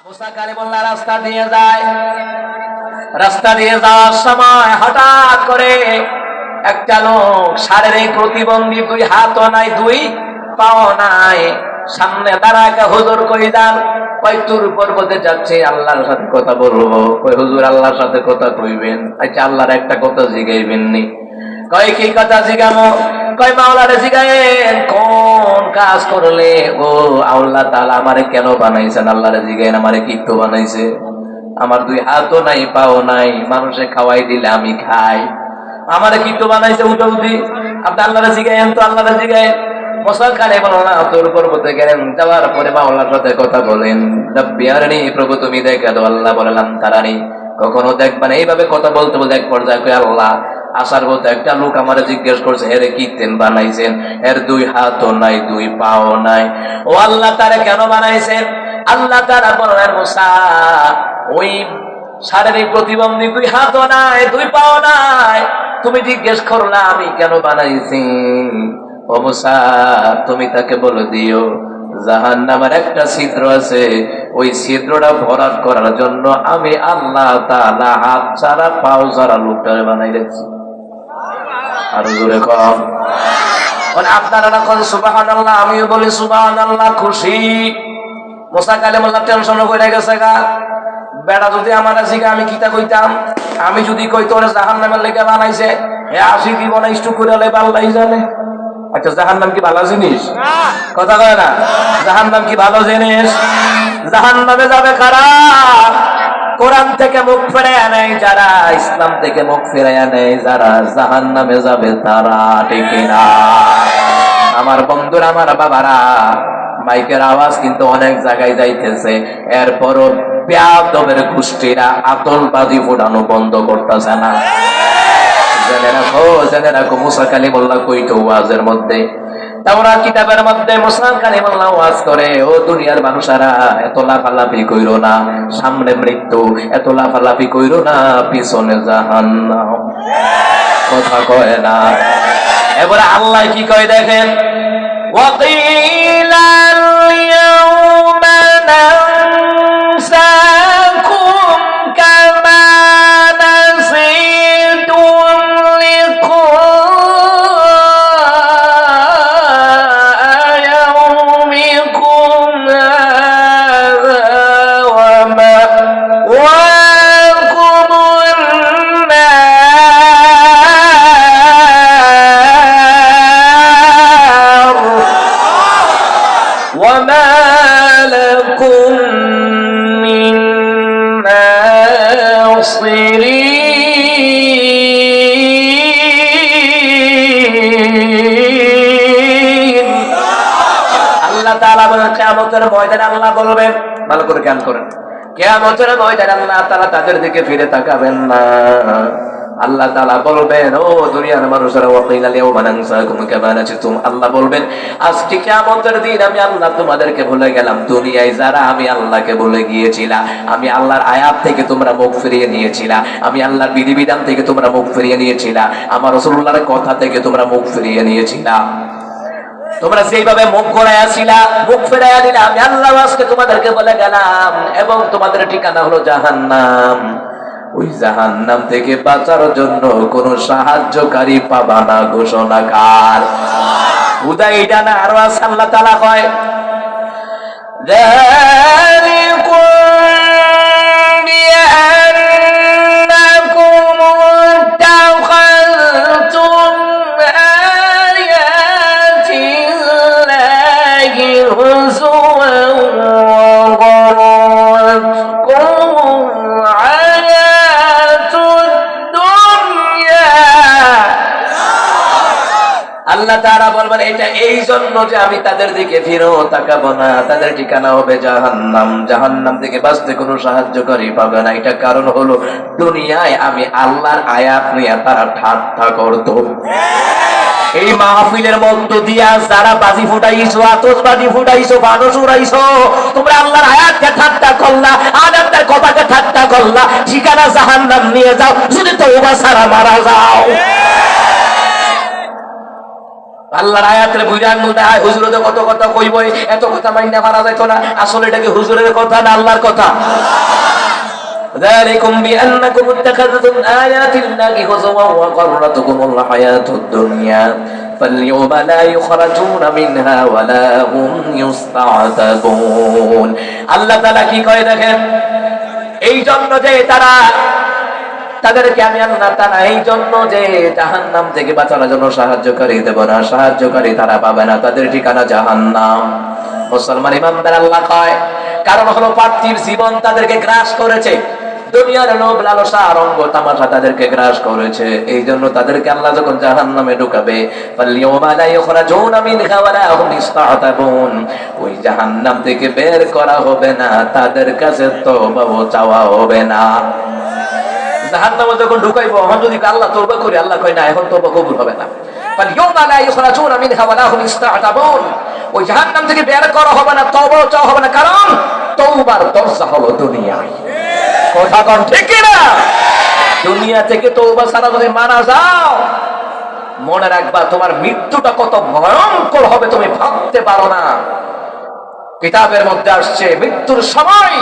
মুসা কালিমুল্লাহ রাস্তা দিয়ে যায়। রাস্তা দিয়ে যাওয়ার সময় হঠাৎ করে একটা লোক শারীরিক প্রতিবন্ধী, দুই হাতও নাই, দুই পাও নাই, সামনে দাঁড়ায় হুজুর কই যান? কই তুর পর্বতে যাচ্ছে, আল্লাহর সাথে কথা বলবো। কই হুজুর আল্লাহর সাথে কথা কইবেন? আচ্ছা আল্লাহর একটা কথা জিগাইবেন নি? কই কি কথা জিগামো? কই মাওলারে জিগায়েন কোন কাজ করলে ও আল্লাহ তাআলা আমারে কেন বানাইছেন? আল্লাহরে জিগায়েন আমারে কি তো বানাইছে? আমার দুই হাতও নাই, পাও নাই, মানুষে খাওয়াই দিলে আমি খাই, আমারে কি তো বানাইছে? উঠি আপনি আল্লাহরে জিগায়েন তো, আল্লাহরে জিগায়েন। মুসা কালিমুল্লাহ তোর পর্বতে গেলেন, যাওয়ার পরে মাওলার সাথে কথা বলেন, রব্বি আরনি, প্রভু তুমি দেখা দাও। আল্লাহ বললাম তারানি, কখনো দেখবা না। এইভাবে কথা বলতে বলতে এক পর্যায়ে কই আল্লাহ আসার বলতে একটা লোক আমারে জিজ্ঞেস করছে, হেরে কি তেন বানাইছেন? এর দুই হাতও নাই, দুই পাও নাই, ও আল্লাহ তারে কেন বানাইছেন? আল্লাহ তাআলা বললেন মুসা, ওই শারীরিক প্রতিবন্ধী, দুই হাতও নাই, দুই পাও নাই, তুমি জিজ্ঞেস করলা আমি কেন বানাইছি। ও মুসা তুমি তাকে বলে দিও জাহান্নামের একটা ছিদ্র আছে, ওই ছিদ্রটা ভরাট করার জন্য আমি আল্লাহ তাআলা হাত ছাড়া পাও ছাড়া লোকটারে বানাই রেখেছি। আর জোরে কম। আপনারা এখন সুবহানাল্লাহ, আমিও বলি সুবহানাল্লাহ, খুশি। মুসা কালিমুল্লাহ টেনশন করে গেছে গা। বেড়া যদি আমার জিগা আমি কিতা কইতাম? আমি যদি কই তোরে জাহান্নামের লেগে বানাইছে, হে আসি কি বনা ইষ্টু করে লে আল্লাহই জানে। আচ্ছা জাহান্নাম কি ভালো জিনিস? কথা কয় না, জাহান্নাম কি ভালো জিনিস? জাহান্নামে যাবে কারা? কোরআন থেকে মুখ ফিরাইয়া নেয় যারা, ইসলাম থেকে মুখ ফিরাইয়া নেয় যারা, জাহান্নামে যাবে তারা। ঠিক না? আমার বন্ধুরা, আমার বাবারা, মাইকের আওয়াজ কিন্তু অনেক জায়গায় যাইতেছে, এরপরও বেয়াদবের গোষ্ঠীরা আতলবাজি ফোটানো বন্ধ করতেছে না। জেনে রাখো মুসা কালিমুল্লাহ কইতো ওয়াজের মধ্যে, তাওরাত কিতাবের মধ্যে মুসা কালিমুল্লাহ ওয়াজ করে, ও দুনিয়ার মানুষেরা এত লাফালাফি কইরো না, সামনে মৃত্যু, এত লাফালাফি কইরো না, পিছনে জাহান্নাম। কথা কয় না। এবারে আল্লাহ কি কয় দেখেন, ওয়াকিলা ইয়াউমা নানসাকুম কামা নাসিতুম লিকা ইয়াউমিকুম হাযা ওয়া মাওয়াকুমুন নার ওয়া মা লাকুম মিন নাসিরিন। আল্লাহ তাআলা বলেন কিয়ামতের ময়দানে আল্লাহ বলবেন, ভালো করে জ্ঞান করেন, কিয়ামতের ময়দানে আল্লাহ তাআলা তাদের দিকে ফিরে তাকাবেন না। আল্লাহ তাআলা বলবেন, ও দুনিয়ার মানুষেরা, ওয়াকিলা ইয়াউমা নানসাকুম কামা নাসিতুম, আল্লাহ বলবেন আজকে কিয়ামতের দিন আমি আল্লাহ তোমাদেরকে ভুলে গেলাম। দুনিয়ায় যারা আমি আল্লাহকে ভুলে গিয়েছিলা, আমি আল্লাহর আয়াত থেকে তোমরা মুখ ফিরিয়ে নিয়েছিলা, আমি আল্লাহর বিধিবিধান থেকে তোমরা মুখ ফিরিয়ে নিয়েছিলা, আমার রাসূলুল্লাহর কথা থেকে তোমরা মুখ ফিরিয়ে নিয়েছিলা, তোমরা সেইভাবে মুখ ঘোরাইয়াছিলা, মুখ ফেরাইয়া দিলে আমি আল্লাহ আজকে তোমাদেরকে বলে গেলাম, এবং তোমাদের ঠিকানা হলো জাহান্নাম। ওই জাহান্নাম থেকে বাঁচার জন্য কোন সাহায্যকারী পাবা না। ঘোষণাকার উদয় এটা না, আরো আছে। আল্লাহ তাআলা কয় আল্লাহ তাআলা বলবেন এটা এই জন্য যে আমি তাদের দিকে ফিরেও তাকাবো না, তাদের ঠিকানা হবে জাহান্নাম, জাহান্নাম থেকে বাঁচতে কোনো সাহায্যকারী পাবে না। এটা কারণ হলো দুনিয়ায় আমি আল্লাহর আয়াত নিয়ে তারা ঠাট্টা করতো। এই মাহফিলের মধ্য দিয়া যারা বাজি ফুটাইছো, আতশবাজি ফুটাইছো, বানস উড়াইছো, তোমরা আল্লাহর আয়াতকে ঠাট্টা করলা, আয়াতের কথাকে ঠাট্টা করলা, ঠিকানা জাহান্নাম নিয়ে যাও, যদি তওবা ছাড়া মারা যাও। আল্লাহর আয়াতের বুঝান বলতে হয় হুজুর তো কত কথা কইবই, এত কথা মাইনা মারা যাইতো না। আসলে এটা কি হুজুরের কথা না আল্লাহর কথা? ذلكم بأنكم اتخذتم آيات الله هزوا وغرتكم الحياة الدنيا فاليوم لا يخرجون منها ولا هم يستعتبون। আল্লাহ তাআলা কি কয় দেখেন, এই জন্য যে তারা, তাদেরকে আমি আল্লাহ তাআলা এই জন্য যে জাহান্নাম থেকে বাঁচানোর জন্য সাহায্যকারী দেব না, সাহায্যকারী তারা পাবে না, তাদের ঠিকানা জাহান্নাম। মুসলমান ইমামদার আল্লাহ কয় কারণ হলো পার্থিব জীবন তাদেরকে গ্রাস করেছে, দুনিয়ার লোভ লালসা রঙ্গ তামাশা তাদেরকে গ্রাস করেছে। এই জন্য তাদেরকে আল্লাহ যখন জাহান্নামে ঢুকাবে, ফালিয়াউমা লা ইখরাজুনা মিনহা ওয়ালা হুম ইস্তাতাবুন, ওই জাহান্নাম থেকে বের করা হবে না, তাদের কাছে তওবা চাওয়া হবে না। জাহান্নামে যখন ঢুকাইবো, এখন যদি আল্লাহ তওবা করি, আল্লাহ কয় না এখন তওবা কবুল হবে না। ফালিয়াউমা লা ইখরাজুনা মিনহা ওয়ালা হুম ইস্তাতাবুন, ওই জাহান্নাম থেকে বের করা হবে না, তওবা চাওয়া হবে না, কারণ তওবার দরজা হলো দুনিয়ায়। কথা কোন ঠিক না? দুনিয়া থেকে তওবা ছাড়া যদি মারা যাও, মনে রাখবা তোমার মৃত্যুটা কত ভয়ঙ্কর হবে তুমি ভাবতে পারো না। কিতাবের মধ্যে আসছে মৃত্যুর সময়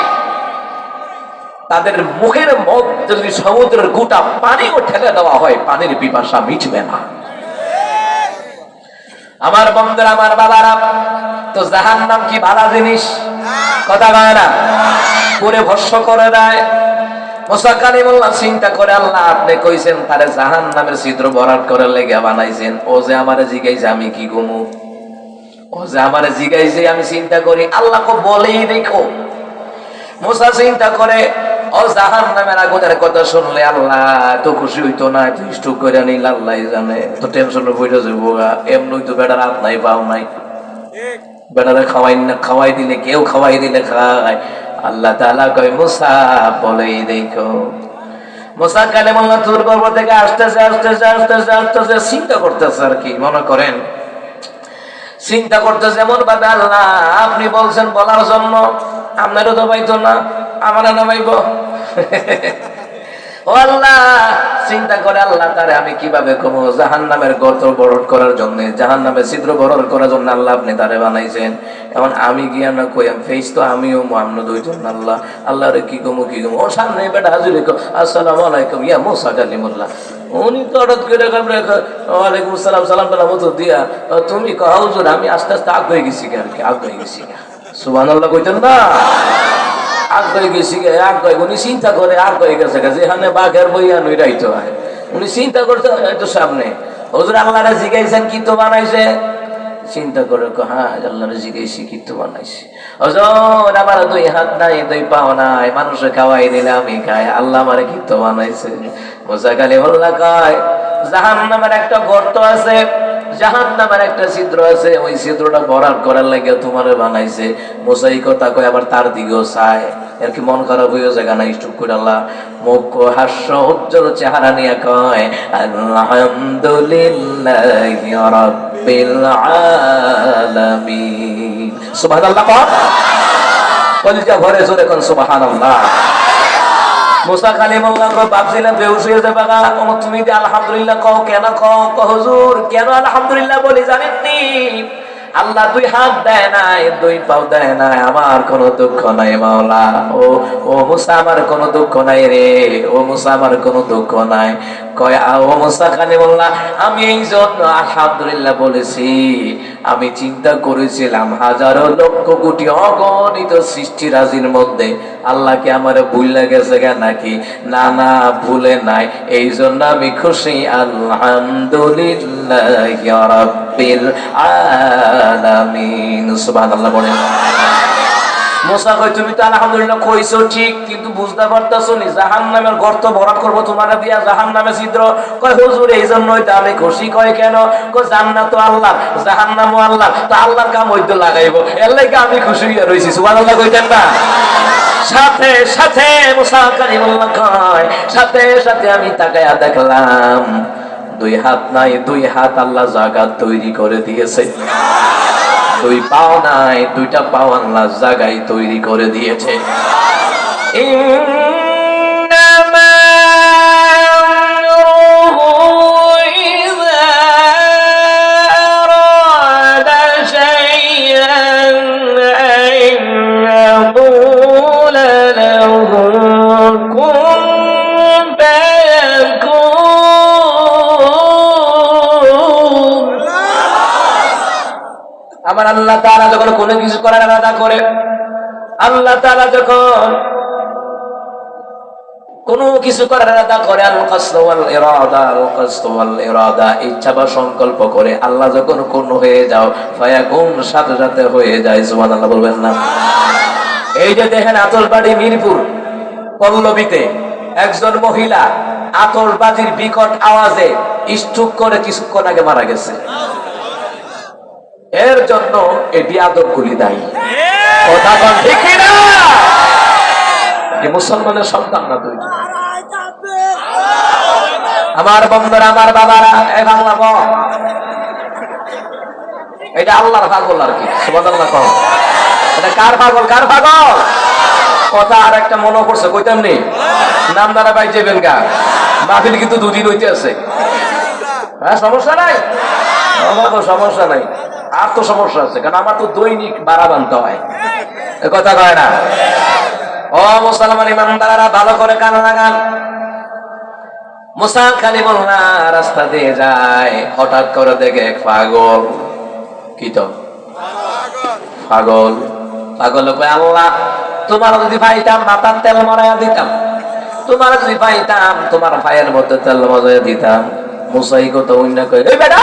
তাদের মুখের মধ্যে যদি সমুদ্রের গোটা পানিও ঠেলে দেওয়া হয়, পানির পিপাসা মিটবে না। আমার বন্ধুরা, আমার বাবারা, তো জাহান্নাম কি ভালো জিনিস? কথা কয় না, পুরে ভস্ম করে দেয়। মুসা কালিমুল্লাহ চিন্তা করে, আল্লাহ আপনি কইছেন তারে জাহান্নামের ছিদ্র ভরাট করে লেগে বানাইছেন, ও যে আমারে জিগাইছে আমি কি গুমু, ও যে আমারে জিগাইছে আমি চিন্তা করি, আল্লাহ কো বলেই দেখো। মুসা চিন্তা করে, ও জাহান্নামের আগুনের কথা শুনলে আল্লাহ তো খুশি হইতো না, তো স্ট্রোক করে নিল, আল্লাহ জানে তো টেনশনে বইটা যাবো। এমনি তো বেটার হাত নাই পাও নাই, বেটারে খাওয়াই না, খাওয়াই দিলে কেউ খাওয়াই দিলে খায়। আল্লাহ তাআলা কয় মুসা বলেই দেখো। মুসা কালিমুল্লাহ তুর পর্বত থেকে আসতেছে আসতেছে আসতেছে আসতেছে, চিন্তা করতেছে আর কি, মনে করেন চিন্তা করতেছে এমন ভাবে, আল্লাহ আপনি বলছেন বলার জন্য, আপনারও তো পাইতো না, আমারও না পাইব। ও আল্লাহ চিন্তা করে, আল্লাহ তারে আমি কিভাবে কমো, জাহান্নামের গর্ত বরট করার জন্য, জাহান্নামের ছিদ্র বরট করার জন্য আল্লাহ আপনি তারে বানাইছেন। এখন আমি গিয়া না কই আমি ফেস তো আমিও আমরা দুইজন, আল্লাহ আল্লাহ রে কি কমো কি কমো। ও সামনে বেটা হাজির, আসসালামু আলাইকুম ইয়া মুসা কালিমুল্লাহ। উনি তো হঠাৎ করে ওয়ালাইকুম আসসালাম সালাম পেলাম তো দিয়া, তুমি কহ হুজুর আমি আস্তে আস্তে আগ হয়ে গেছি আর কি, আগ হয়ে গেছি। সুবহানাল্লাহ কইতেন না, আগ হয়ে গেছি গে, আগ হয়ে। উনি চিন্তা করে আগ হয়ে গেছে, যেখানে বাঘের বইয়া নইরাইতো হয়, উনি চিন্তা করতে হয়তো সামনে হুজুর আল্লাহরে জিগাইছেন কি তো বানাইছে, চিন্তা করে হ্যাঁ আল্লাহরে জিগাইছি কি তো বানাইছে। হুজুর আমার দুই হাত নাই, দুই পাও নাই, মানুষে খাওয়াই দিলে আমি খাই, আল্লাহ আমারে কি তো বানাইছে। মুসা কালিমুল্লাহ কয় জাহান্নামের একটা গর্ত আছে, জাহান্নামের একটা ছিদ্র আছে, ওই ছিদ্রটা ভরাট করার লাগে তোমারে বানাইছে। মুসা এই কথা কয় আবার তার দিকেও চায়, এর কি মন খারাপ হয়ে যায় না, স্টুপ করে আল্লাহ মুখ হাস্য উজ্জ্বল চেহারা নিয়ে কয় আলহামদুলিল্লাহি রাব্বিল আলামিন। সুবহানাল্লাহ কর, কলিজা ভরে জোরে কোন সুবহানাল্লাহ। মুসা কালিমুল্লাহ ভাবছিলেন বেহুশ হয়ে যাবে না, তুমি আলহামদুলিল্লাহ কও কেন, কও হুজুর কেন আলহামদুলিল্লাহ বলি জানেননি, আল্লাহ দুই হাত দেয় নাই, দুই পাও দেয় নাই, আমার কোনো দুঃখ নাই মাওলা। ও মুসা আমার কোনো দুঃখ নাই রে, ও মুসা আমার কোনো দুঃখ নাই। কয় ও মুসা কালিমুল্লাহ আমি এই জন্য আলহামদুলিল্লাহ বলেছি, আমি চিন্তা করেছিলাম হাজারো লক্ষ কোটি অগণিত সৃষ্টি রাজির মধ্যে আল্লাহকে আমার ভুল লেগেছে নাকি, না না ভুলে নাই, এই জন্য আমি খুশি। আলহামদুলিল্লাহি রাব্বিল আলামিন। সুবহানাল্লাহ বলেন। মুসা কই তুমি তো আলহামদুলিল্লাহ কইছো ঠিক, কিন্তু বুঝতে পারতাছো নি জাহান্নামের গর্ত ভরাট করব তোমারে দিয়া, জাহান্নামে ছিদ্র। কয় হুজুর এই জন্যই তো আমি খুশি। কয় কেন? কয় জান্নাত আল্লাহ, জাহান্নামও আল্লাহ, তো আল্লাহর কাম হইতো লাগাইবো, এর লাগি আমি খুশি হইয়া রইছি। সুবহানাল্লাহ কইতেন না? সাথে সাথে মুসা কালিমুল্লাহ কয় সাথে সাথে আমি তাকায়া দেখলাম দুই হাত নাই, দুই হাত আল্লাহ জায়গা তৈরি করে দিয়েছে। দুই পাও নাই, দুইটা পাও আল্লাহ জায়গায় তৈরি করে দিয়েছে। আমার আল্লাহ তাআলা যখন কোনো কিছু করার ইরাদা করে, আল্লাহ তাআলা যখন কোনো কিছু করার ইরাদা করে, আল কসদ ওয়াল ইরাদা, আল কসদ ওয়াল ইরাদা, ইচ্ছা বা সংকল্প করে আল্লাহ যখন কোন হয়ে যাও ফায়াকুন, সাথে সাথে হয়ে যায়। সুবহানাল্লাহ বলবেন না? এই যে দেখেন আতশবাড়ি মিরপুর পল্লবীতে একজন মহিলা আতশবাজির বিকট আওয়াজে স্ট্রোক করে কিছুক্ষণ আগে মারা গেছে। এর জন্য এই বিয়াদবগুলি দায়ী। কথা বল ঠিক কি না? মুসলমানের সন্তান না তুই? আমার বন্ধুরা, আমার বাবারা, এই বাংলা বল, এটা আল্লাহর পাগল আর কি। সুবহানাল্লাহ কও। এটা কার পাগল? কার পাগল? কথা আর একটা মনে পড়ছে, কইতাম নি? নাম দ্বারা পাই যাবেন গা, মাহফিল কিন্তু দুদিন হইতে আছে। হ্যাঁ, সমস্যা নাই, সমস্যা নাই। আর তো সমস্যা আছে, কারণ আমার তো দৈনিক বাড়া বানতে হয়। কথা কয় না? ও মুসলমান ইমানদাররা, ভালো করে কান লাগান। মুসা কালিমুল্লাহ রাস্তা দিয়ে যায়, হঠাৎ করে দেখে এক পাগল। কি তো পাগল? পাগল কয়, আল্লাহ তোমার যদি পাইতাম মাথার তেল মরাইয়া দিতাম, তোমার যদি পাইতাম তোমার পায়ের মধ্যে তেল মজাইয়া দিতাম। মুসাই কত অন্য কয়, এই বেটা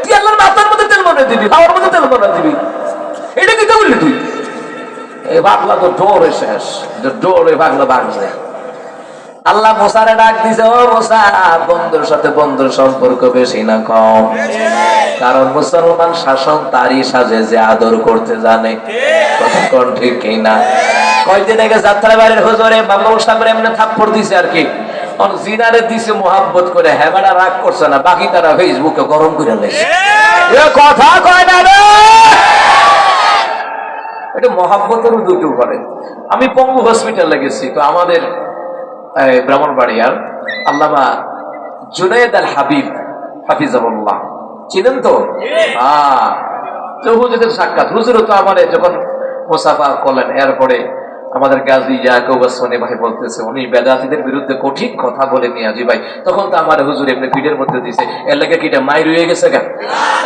তুই আল্লাহর মাথার মধ্যে তেল মরাই দিবি, পাওয়ার মধ্যে তেল মরাই দিবি, এটা কি তো বললি তুই? এই পাগলা তো ডোরে শেষ, ডোরে পাগলা ভাঙছে। আল্লাহ মুসারে ডাক দিছে, ও মুসা, বন্ধুর সাথে বন্ধুর সম্পর্ক বেশি না কম? কারণ মুসলমান শাসন তারই সাজে যে আদর করতে জানে। কতক্ষণ ঠিক কিনা? কয়দিন আগে যাত্রা বাড়ির হুজুরে মামলা সাহেব এমনি থাপ্পড় দিছে আর কি, জিনারে দিছে মোহাব্বত করে। হ্যাঁ বেটা রাগ করছে না, বাকি তারা ফেসবুকে গরম করে লেছে। কথা কয় না রে, এটা মহাব্বতের দুটো করে। আমি পঙ্গু হসপিটালে গেছি, তো আমাদের ব্রাহ্মণবাড়িয়ার আল্লামা জুনায়েদ আল হাবিব হাফিজাহুল্লাহ চিনেন তো? হ্যাঁ, তো হুজুরের সাক্ষাৎ। হুজুরও তো আমার যখন মুসাফা করলেন, এরপরে আমাদের গাজী ইয়াকুব আসমানী ভাই বলতেছে উনি বেদাতীদের বিরুদ্ধে কঠিন কথা বলে নিয়াজি ভাই। তখন তো আমার হুজুর এমনি পিঠের মধ্যে দিছে, এর লাগে কি এটা মাই রয়ে গেছে কেন?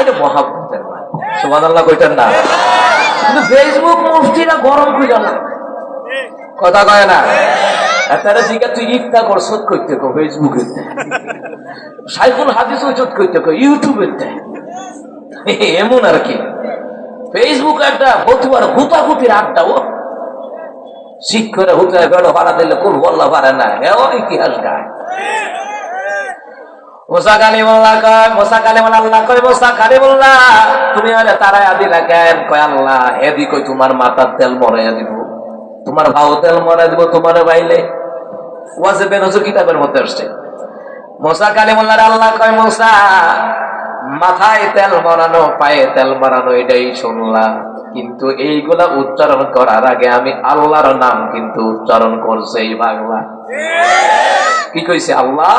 এটা মহাব্বতের মাই। সুবহানাল্লাহ কইতেন না? কিন্তু ফেসবুক মুফতিরা গরম কইরা না, কথা কয় না? তারা জিজ্ঞাসা, তুই ইফতা করছত করতে কো ফেসবুকে, সাইফুল হাদিস ওজত করতে কো ইউটিউবে, এমন আর কি। ফেসবুক একটা বতুয়ার হুতাহুতির আড্ডা। ও শিখ করে হুতায় বেড়ো ভাড়া দিলে কোন বল্লা পারে না, এও ইতিহাস গায়। মুসা কালিমুল্লাহ কয়, মুসা কালিমুল্লাহ আল্লাহ কয়, মুসা কালিমুল্লাহ তুমি আরে তারাই আদিলা কেন? কয় আল্লাহ এদি কই তোমার মাথার তেল মরাইয়া দিব, তোমার ভাও তেল মরাই দিব তোমার বাইলে। ওয়াজে বেনজুর কিতাবের মধ্যে আসছে। মুসা কালিমুল্লাহ আল্লাহ কয়, মুসা মাথায় তেল মরানো পায়ে তেল মরানো এটাই শুনলাম, কিন্তু এইগুলা উচ্চারণ করার আগে আমি আল্লাহর নাম কিন্তু উচ্চারণ করছে। এই বাংলা কি কইছে? আল্লাহ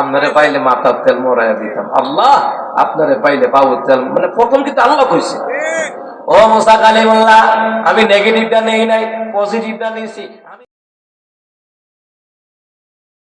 আপনারে পাইলে মাথার তেল মরাইয়া দিতাম, আল্লাহ আপনারে পাইলে পাউর তেল, মানে প্রথম কিন্তু আল্লাহ কইছে। ও মুসা কালিমুল্লাহ, আমি নেগেটিভটা নেই নাই, পজিটিভটা নিয়েছি।